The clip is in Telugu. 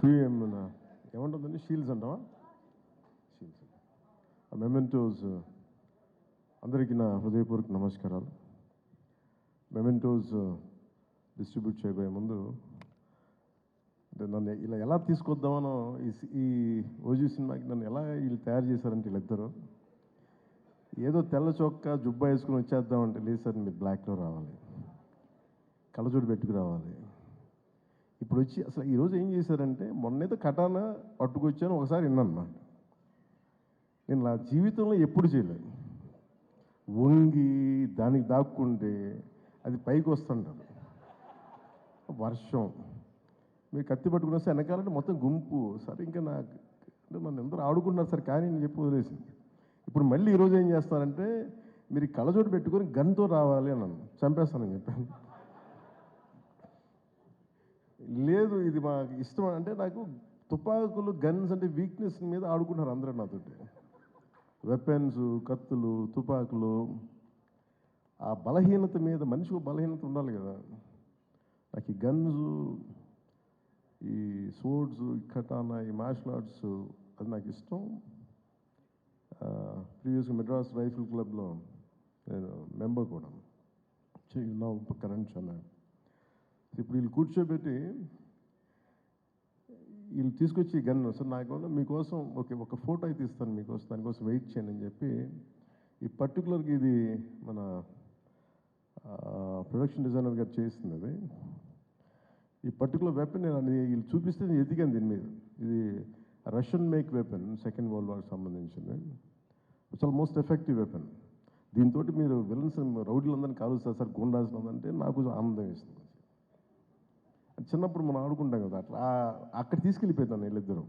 మన ఏమంటుందండి, షీల్డ్స్ అంటావా? షీల్డ్స్. ఆ మెమెంటోస్ అందరికీ నా హృదయపూర్వక నమస్కారాలు. మెమెంటోస్ డిస్ట్రిబ్యూట్ చేయబోయే ముందు అంటే నన్ను ఇలా ఎలా తీసుకొద్దామనో ఈ ఓజీ సినిమాకి నన్ను ఎలా వీళ్ళు తయారు చేశారంటే వీళ్ళిద్దరూ ఏదో తెల్ల చొక్కా జుబ్బా వేసుకుని వచ్చేద్దామంటే లేదు సార్, మీరు బ్లాక్లో రావాలి, కళ్ళజోడు పెట్టుకు రావాలి. ఇప్పుడు వచ్చి అసలు ఈరోజు ఏం చేశారంటే, మొన్నైతే కటానా పట్టుకొచ్చాను ఒకసారి విన్నాను. నేను నా జీవితంలో ఎప్పుడు చేయలేదు. వంగి దానికి దాక్కుంటే అది పైకి వస్తుంటారు. వర్షం మీరు కత్తి పట్టుకుని వస్తే వెనకాలంటే మొత్తం గుంపు. సరే ఇంకా నాకు అంటే నన్ను అందరూ ఆడుకుంటున్నారు సార్, కానీ నేను చెప్పి వదిలేసింది. ఇప్పుడు మళ్ళీ ఈరోజు ఏం చేస్తారంటే, మీరు కళ్ళజోడు పెట్టుకొని గన్తో రావాలి అన్నాను. చంపేస్తానని చెప్పాను. లేదు ఇది మాకు ఇష్టం అంటే, నాకు తుపాకులు గన్స్ అంటే వీక్నెస్ మీద ఆడుకుంటున్నారు అందరూ నాతోటి. వెపన్స్, కత్తులు, తుపాకులు, ఆ బలహీనత మీద మనిషికి బలహీనత ఉండాలి కదా. నాకు ఈ గన్స్, ఈ స్వోర్డ్స్, ఈ కటానా, ఈ మార్షల్ ఆర్ట్స్ అది నాకు ఇష్టం. ప్రీవియస్గా మెడ్రాస్ రైఫిల్ క్లబ్లో నేను మెంబర్ కూడా. నా కరెంట్ చాలా. ఇప్పుడు వీళ్ళు కూర్చోబెట్టి వీళ్ళు తీసుకొచ్చి గన్ సార్ నాకు మీకోసం ఒక ఫోటో అయితే ఇస్తాను మీకోసం, దానికోసం వెయిట్ చేయండి అని చెప్పి ఈ పర్టికులర్గా ఇది మన ప్రొడక్షన్ డిజైనర్ గారు చేసింది. అది ఈ పర్టికులర్ వెపన్ నేను వీళ్ళు చూపిస్తే నేను ఎదిగాను దీని మీద. ఇది Russian make weapon, second world వార్కి సంబంధించింది. చాలా మోస్ట్ ఎఫెక్టివ్ వెపన్. దీంతో మీరు విలన్స్ రౌడీలందరినీ కాలుస్తారు సార్, గుండాల్సినదంటే నాకు ఆనందం వేస్తుంది. చిన్నప్పుడు మనం ఆడుకుంటాం కదా, అట్లా అక్కడ తీసుకెళ్ళిపోతాను వీళ్ళిద్దరు.